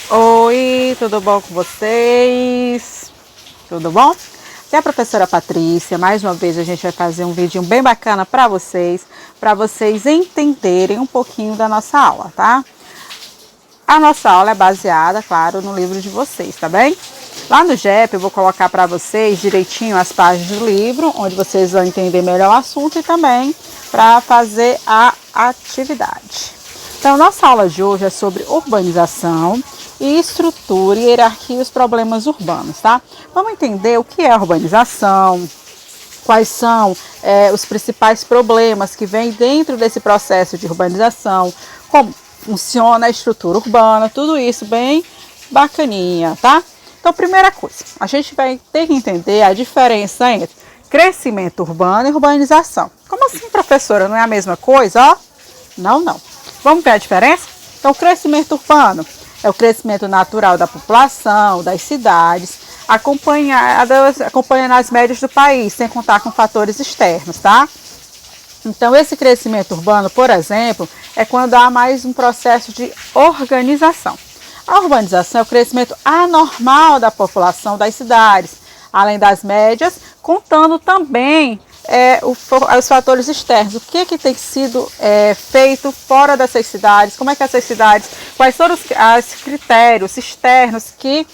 Oi, tudo bom com vocês? Tudo bom? Aqui é a professora Patrícia. Mais uma vez a gente vai fazer um vídeo bem bacana para vocês entenderem um pouquinho da nossa aula, tá? A nossa aula é baseada, claro, no livro de vocês, tá bem? Lá no GEP eu vou colocar para vocês direitinho as páginas do livro, onde vocês vão entender melhor o assunto e também para fazer a atividade. Então, nossa aula de hoje é sobre urbanização e estrutura, hierarquia e os problemas urbanos, tá? Vamos entender o que é urbanização, quais são os principais problemas que vêm dentro desse processo de urbanização, como funciona a estrutura urbana, tudo isso bem bacaninha, tá? Então, primeira coisa, a gente vai ter que entender a diferença entre crescimento urbano e urbanização. Como assim, professora? Não é a mesma coisa, ó? Não. Vamos ver a diferença? Então, o crescimento urbano é o crescimento natural da população, das cidades, acompanhando as médias do país, sem contar com fatores externos, tá? Então, esse crescimento urbano, por exemplo, é quando há mais um processo de organização. A urbanização é o crescimento anormal da população das cidades, além das médias, contando também os fatores externos. O que tem sido feito fora dessas cidades, como é que essas cidades, quais foram os critérios externos que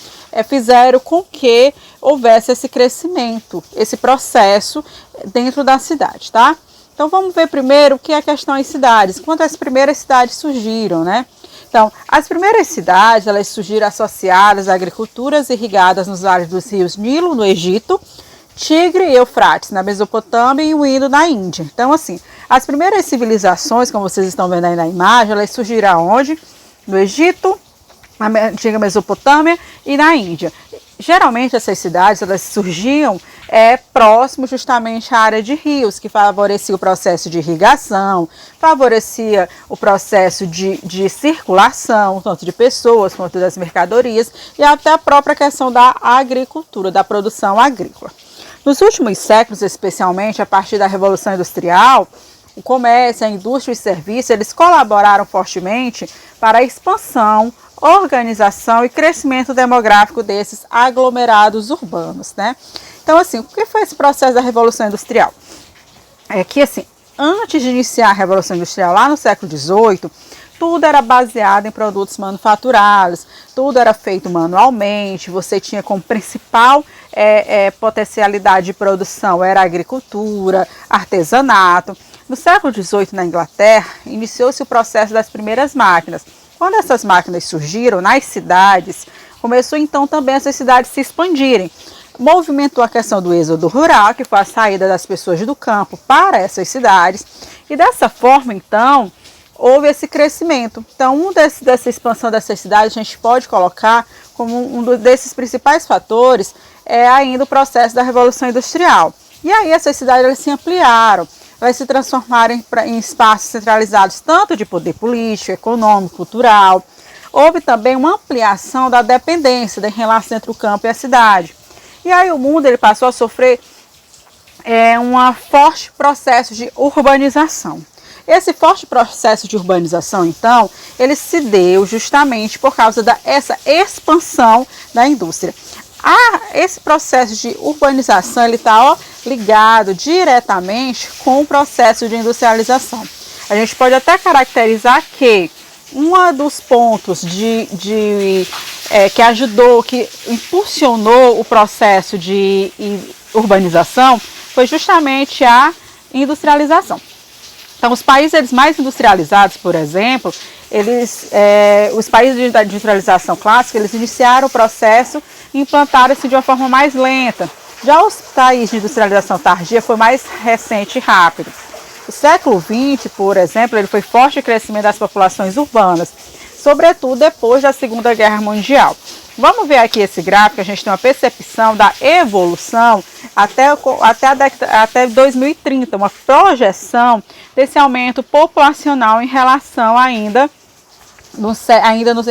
fizeram com que houvesse esse crescimento, esse processo dentro da cidade, tá? Então vamos ver primeiro o que é a questão em cidades, quando as primeiras cidades surgiram, né? Então, as primeiras cidades, elas surgiram associadas a agriculturas irrigadas nos vales dos rios Nilo, no Egito, Tigre e Eufrates, na Mesopotâmia e o Indo, na Índia. Então, assim, as primeiras civilizações, como vocês estão vendo aí na imagem, elas surgiram aonde? No Egito, na antiga Mesopotâmia e na Índia. Geralmente, essas cidades, elas surgiam próximo justamente à área de rios, que favorecia o processo de irrigação, favorecia o processo de circulação, tanto de pessoas quanto das mercadorias, e até a própria questão da agricultura, da produção agrícola. Nos últimos séculos, especialmente a partir da Revolução Industrial, o comércio, a indústria e os serviços, eles colaboraram fortemente para a expansão, organização e crescimento demográfico desses aglomerados urbanos, né? Então, assim, o que foi esse processo da Revolução Industrial? É que, assim, antes de iniciar a Revolução Industrial, lá no século XVIII, tudo era baseado em produtos manufaturados, tudo era feito manualmente, você tinha como principal potencialidade de produção era a agricultura, artesanato. No século XVIII, na Inglaterra, iniciou-se o processo das primeiras máquinas. Quando essas máquinas surgiram nas cidades, começou então também essas cidades se expandirem. Movimentou a questão do êxodo rural, que foi a saída das pessoas do campo para essas cidades, e dessa forma, então, houve esse crescimento. Então, dessa expansão dessas cidades, a gente pode colocar como um desses principais fatores ainda o processo da Revolução Industrial. E aí essas cidades elas se ampliaram, elas se transformaram em espaços centralizados tanto de poder político, econômico, cultural. Houve também uma ampliação da dependência da relação entre o campo e a cidade. E aí o mundo ele passou a sofrer um forte processo de urbanização. Esse forte processo de urbanização, então, ele se deu justamente por causa dessa expansão da indústria. Esse processo de urbanização ele está ligado diretamente com o processo de industrialização. A gente pode até caracterizar que um dos pontos que ajudou, que impulsionou o processo de urbanização foi justamente a industrialização. Então, os países mais industrializados, por exemplo, os países da industrialização clássica, eles iniciaram o processo e implantaram-se de uma forma mais lenta. Já os países de industrialização tardia foi mais recente e rápido. O século XX, por exemplo, ele foi forte o crescimento das populações urbanas, sobretudo depois da Segunda Guerra Mundial. Vamos ver aqui esse gráfico, a gente tem uma percepção da evolução até 2030, uma projeção desse aumento populacional em relação ainda no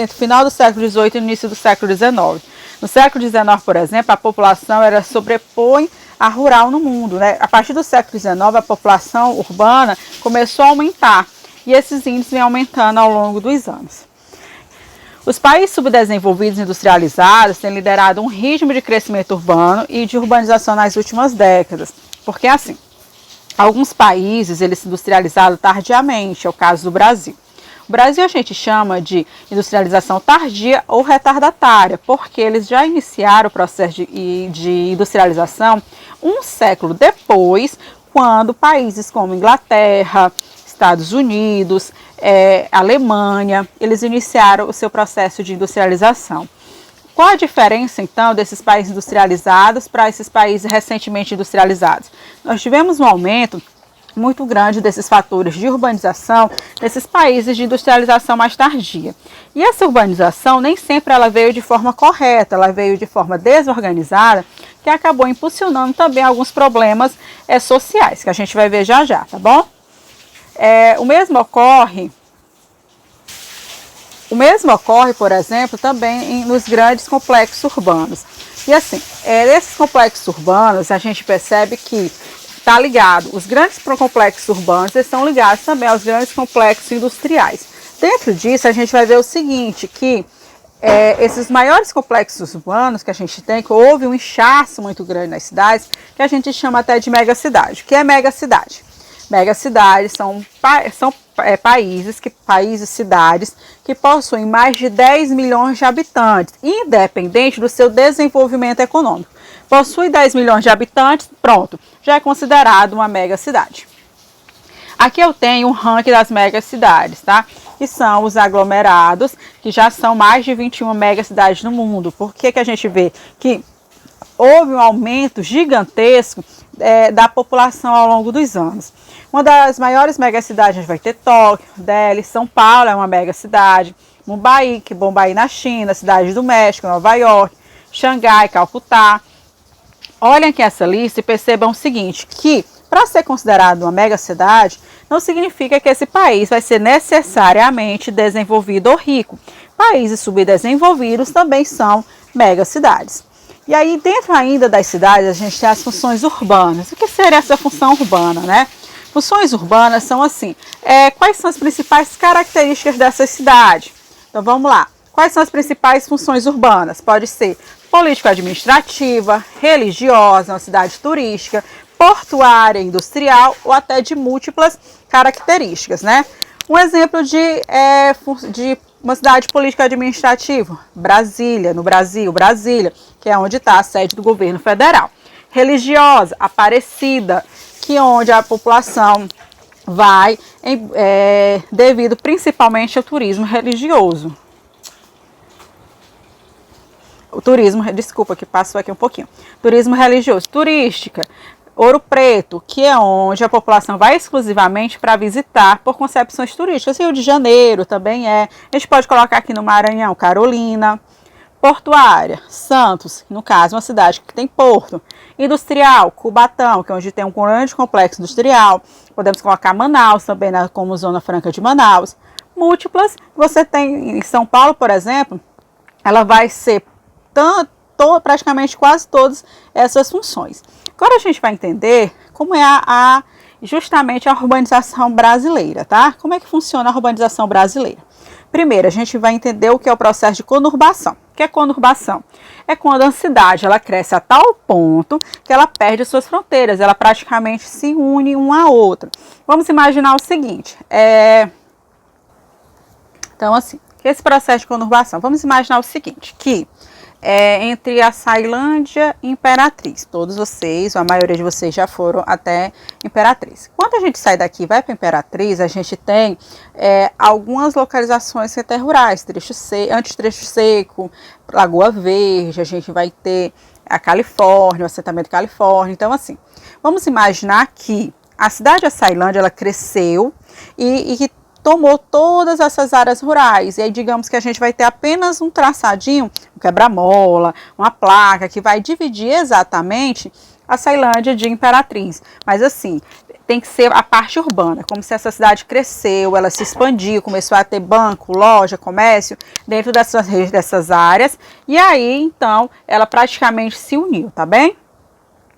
final do século XVIII e início do século XIX. No século XIX, por exemplo, a população era sobrepõe a rural no mundo, né? A partir do século XIX, a população urbana começou a aumentar e esses índices vêm aumentando ao longo dos anos. Os países subdesenvolvidos e industrializados têm liderado um ritmo de crescimento urbano e de urbanização nas últimas décadas. Porque assim, alguns países eles se industrializaram tardiamente, é o caso do Brasil. O Brasil a gente chama de industrialização tardia ou retardatária, porque eles já iniciaram o processo de industrialização um século depois, quando países como Inglaterra, Estados Unidos, Alemanha, eles iniciaram o seu processo de industrialização. Qual a diferença, então, desses países industrializados para esses países recentemente industrializados? Nós tivemos um aumento muito grande desses fatores de urbanização nesses países de industrialização mais tardia. E essa urbanização nem sempre ela veio de forma correta, ela veio de forma desorganizada, que acabou impulsionando também alguns problemas sociais, que a gente vai ver já já, tá bom? O mesmo ocorre, por exemplo, também nos grandes complexos urbanos. E assim, nesses complexos urbanos, a gente percebe que está ligado, os grandes complexos urbanos estão ligados também aos grandes complexos industriais. Dentro disso, a gente vai ver o seguinte, que esses maiores complexos urbanos que a gente tem, que houve um inchaço muito grande nas cidades, que a gente chama até de megacidade. O que é megacidade? Megacidades são cidades que possuem mais de 10 milhões de habitantes, independente do seu desenvolvimento econômico. Possui 10 milhões de habitantes, pronto, já é considerado uma megacidade. Aqui eu tenho um ranking das megacidades, tá? Que são os aglomerados, que já são mais de 21 megacidades no mundo. Por que a gente vê que houve um aumento gigantesco da população ao longo dos anos? Uma das maiores megacidades, a gente vai ter Tóquio, Delhi, São Paulo é uma megacidade, Mumbai, que Bombaí na China, Cidade do México, Nova York, Xangai, Calcutá. Olhem aqui essa lista e percebam o seguinte, que para ser considerado uma megacidade, não significa que esse país vai ser necessariamente desenvolvido ou rico. Países subdesenvolvidos também são megacidades. E aí, dentro ainda das cidades, a gente tem as funções urbanas. O que seria essa função urbana, né? Funções urbanas são assim, quais são as principais características dessa cidade? Então vamos lá, quais são as principais funções urbanas? Pode ser político-administrativa, religiosa, uma cidade turística, portuária, industrial ou até de múltiplas características, né? Um exemplo de uma cidade político-administrativa, Brasília, no Brasil, Brasília, que é onde está a sede do governo federal. Religiosa, Aparecida, que é onde a população vai devido principalmente ao turismo religioso. O turismo, desculpa que passou aqui um pouquinho. Turismo religioso, turística, Ouro Preto, que é onde a população vai exclusivamente para visitar por concepções turísticas. Rio de Janeiro também é. A gente pode colocar aqui no Maranhão, Carolina. Portuária, Santos, no caso, uma cidade que tem porto. Industrial, Cubatão, que é onde tem um grande complexo industrial. Podemos colocar Manaus também como Zona Franca de Manaus. Múltiplas, você tem em São Paulo, por exemplo, ela vai ser praticamente quase todas essas funções. Agora a gente vai entender como é justamente a urbanização brasileira, tá? Como é que funciona a urbanização brasileira? Primeiro, a gente vai entender o que é o processo de conurbação. O que é conurbação? É quando a cidade ela cresce a tal ponto que ela perde suas fronteiras, ela praticamente se une uma à outra. Vamos imaginar o seguinte, então assim, esse processo de conurbação, vamos imaginar o seguinte, que entre a Ceilândia e Imperatriz. Todos vocês, a maioria de vocês já foram até Imperatriz. Quando a gente sai daqui e vai para Imperatriz, a gente tem algumas localizações até rurais, antes Trecho Seco, Lagoa Verde, a gente vai ter a Califórnia, o assentamento Califórnia. Então assim, vamos imaginar que a cidade da Ceilândia, ela cresceu e tomou todas essas áreas rurais, e aí digamos que a gente vai ter apenas um traçadinho, um quebra-mola, uma placa que vai dividir exatamente a Ceilândia de Imperatriz, mas assim, tem que ser a parte urbana, como se essa cidade cresceu, ela se expandiu, começou a ter banco, loja, comércio dentro dessas áreas, e aí então ela praticamente se uniu, tá bem?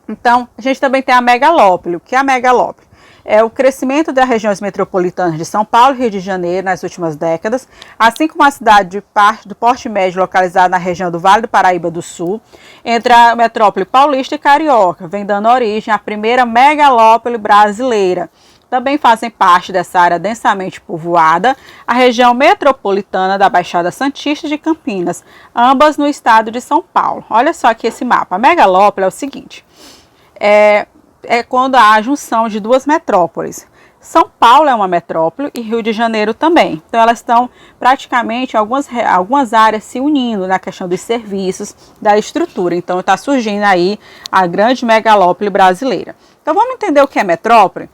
Então a gente também tem a megalópole. O que é a megalópole? é o crescimento das regiões metropolitanas de São Paulo e Rio de Janeiro nas últimas décadas, assim como a cidade do porte médio localizada na região do Vale do Paraíba do Sul, entre a metrópole paulista e carioca, vem dando origem à primeira megalópole brasileira. Também fazem parte dessa área densamente povoada a região metropolitana da Baixada Santista de Campinas, ambas no estado de São Paulo. Olha só aqui esse mapa. A megalópole é o seguinte, é quando há a junção de duas metrópoles. São Paulo é uma metrópole e Rio de Janeiro também. Então elas estão praticamente algumas áreas se unindo na questão dos serviços, da estrutura. Então está surgindo aí a grande megalópole brasileira. Então vamos entender o que é metrópole?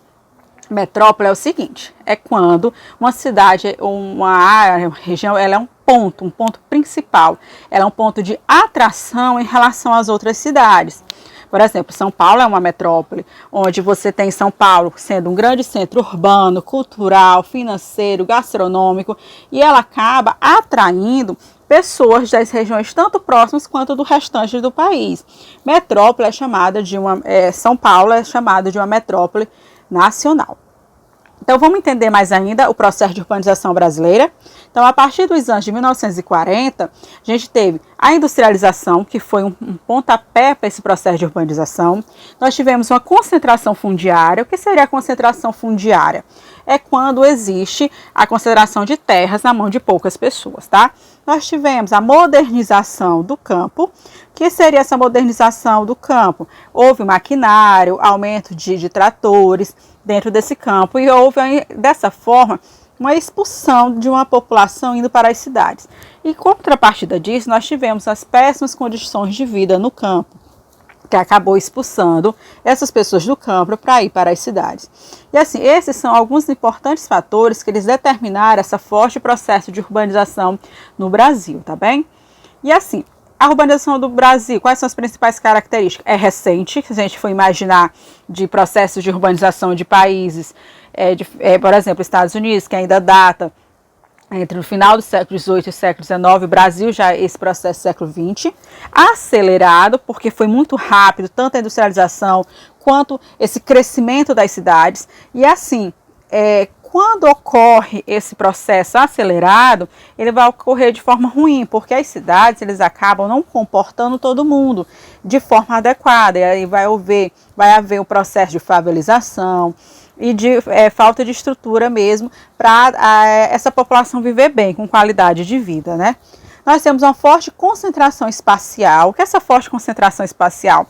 Metrópole é o seguinte, é quando uma cidade, uma área, uma região, ela é um ponto principal. Ela é um ponto de atração em relação às outras cidades. Por exemplo, São Paulo é uma metrópole, onde você tem São Paulo sendo um grande centro urbano, cultural, financeiro, gastronômico, e ela acaba atraindo pessoas das regiões tanto próximas quanto do restante do país. Metrópole é chamada de São Paulo é chamada de uma metrópole nacional. Então vamos entender mais ainda o processo de urbanização brasileira. Então a partir dos anos de 1940, a gente teve a industrialização, que foi um pontapé para esse processo de urbanização. Nós tivemos uma concentração fundiária. O que seria a concentração fundiária? É quando existe a concentração de terras na mão de poucas pessoas, tá? Nós tivemos a modernização do campo. O que seria essa modernização do campo? Houve maquinário, aumento de tratores dentro desse campo e houve, dessa forma, uma expulsão de uma população indo para as cidades. E, contrapartida disso, nós tivemos as péssimas condições de vida no campo, que acabou expulsando essas pessoas do campo para ir para as cidades. E assim, esses são alguns importantes fatores que eles determinaram esse forte processo de urbanização no Brasil, tá bem? E assim, a urbanização do Brasil, quais são as principais características? É recente, se a gente for imaginar de processos de urbanização de países, por exemplo, Estados Unidos, que ainda data entre o final do século XVIII e o século XIX, o Brasil já esse processo do século XX, acelerado, porque foi muito rápido, tanto a industrialização quanto esse crescimento das cidades. E assim, quando ocorre esse processo acelerado, ele vai ocorrer de forma ruim, porque as cidades eles acabam não comportando todo mundo de forma adequada, e aí vai haver o processo de favelização e de falta de estrutura mesmo para essa população viver bem, com qualidade de vida, né? Nós temos uma forte concentração espacial. O que é essa forte concentração espacial?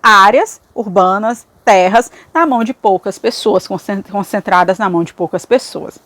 Áreas urbanas, terras na mão de poucas pessoas, concentradas na mão de poucas pessoas.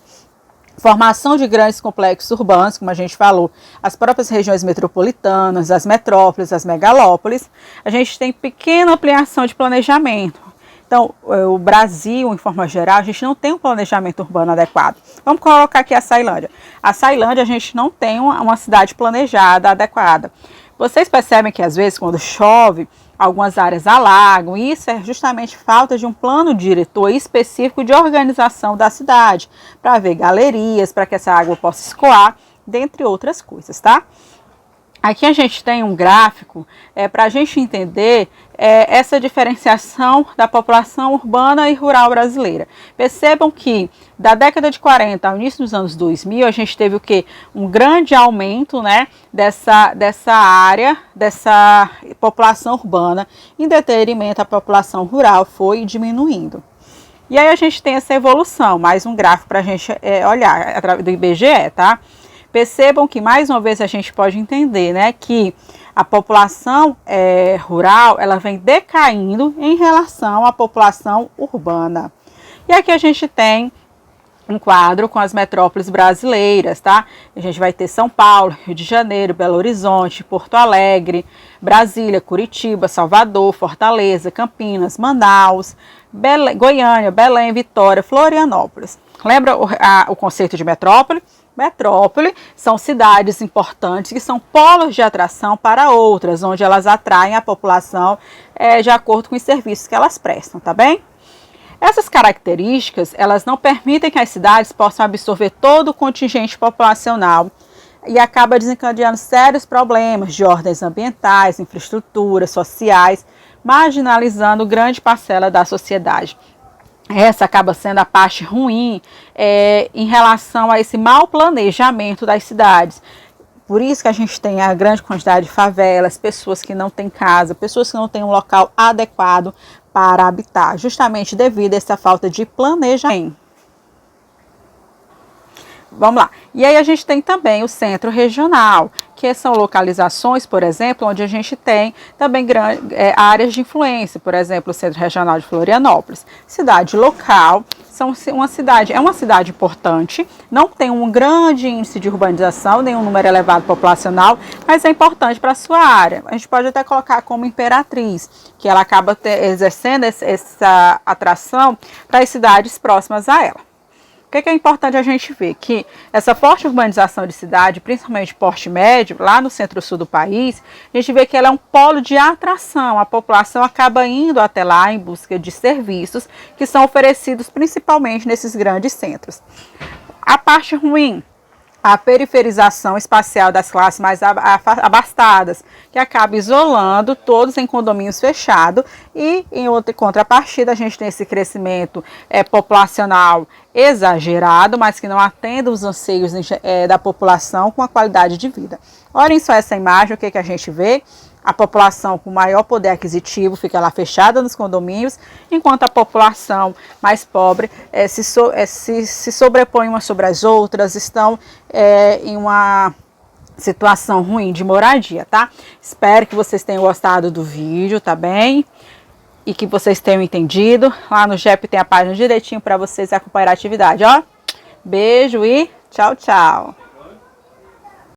Formação de grandes complexos urbanos, como a gente falou, as próprias regiões metropolitanas, as metrópoles, as megalópolis. A gente tem pequena ampliação de planejamento. Então, o Brasil, em forma geral, a gente não tem um planejamento urbano adequado. Vamos colocar aqui a Ceilândia. A Ceilândia, a gente não tem uma cidade planejada adequada. Vocês percebem que, às vezes, quando chove, algumas áreas alagam, e isso é justamente falta de um plano diretor específico de organização da cidade, para haver galerias, para que essa água possa escoar, dentre outras coisas, tá? Aqui a gente tem um gráfico para a gente entender essa diferenciação da população urbana e rural brasileira. Percebam que da década de 40 ao início dos anos 2000, a gente teve o quê? Um grande aumento, né, dessa área, dessa população urbana, em detrimento à população rural, foi diminuindo. E aí a gente tem essa evolução, mais um gráfico para a gente olhar, através do IBGE, tá? Percebam que, mais uma vez, a gente pode entender, né, que a população rural ela vem decaindo em relação à população urbana. E aqui a gente tem um quadro com as metrópoles brasileiras, tá? A gente vai ter São Paulo, Rio de Janeiro, Belo Horizonte, Porto Alegre, Brasília, Curitiba, Salvador, Fortaleza, Campinas, Manaus, Goiânia, Belém, Vitória, Florianópolis. Lembra o conceito de metrópole? Metrópole são cidades importantes que são polos de atração para outras, onde elas atraem a população de acordo com os serviços que elas prestam, tá bem? Essas características, elas não permitem que as cidades possam absorver todo o contingente populacional e acaba desencadeando sérios problemas de ordens ambientais, infraestruturas, sociais, marginalizando grande parcela da sociedade. Essa acaba sendo a parte ruim em relação a esse mau planejamento das cidades. Por isso que a gente tem a grande quantidade de favelas, pessoas que não têm casa, pessoas que não têm um local adequado para habitar, justamente devido a essa falta de planejamento. Vamos lá. E aí a gente tem também o centro regional, que são localizações, por exemplo, onde a gente tem também áreas de influência, por exemplo, o centro regional de Florianópolis. Cidade local, é uma cidade importante, não tem um grande índice de urbanização, nem um número elevado populacional, mas é importante para a sua área. A gente pode até colocar como Imperatriz, que ela acaba exercendo essa atração para as cidades próximas a ela. O que é importante a gente ver? Que essa forte urbanização de cidade, principalmente porte médio, lá no centro-sul do país, a gente vê que ela é um polo de atração. A população acaba indo até lá em busca de serviços que são oferecidos principalmente nesses grandes centros. A parte ruim, a periferização espacial das classes mais abastadas, que acaba isolando todos em condomínios fechados, e em outra contrapartida a gente tem esse crescimento populacional exagerado, mas que não atende os anseios da população com a qualidade de vida. Olhem só essa imagem, o que a gente vê? A população com maior poder aquisitivo fica lá fechada nos condomínios, enquanto a população mais pobre se sobrepõe umas sobre as outras, estão em uma situação ruim de moradia, tá? Espero que vocês tenham gostado do vídeo, tá bem? E que vocês tenham entendido. Lá no GEP tem a página direitinho para vocês acompanhar a atividade, ó. Beijo e tchau, tchau!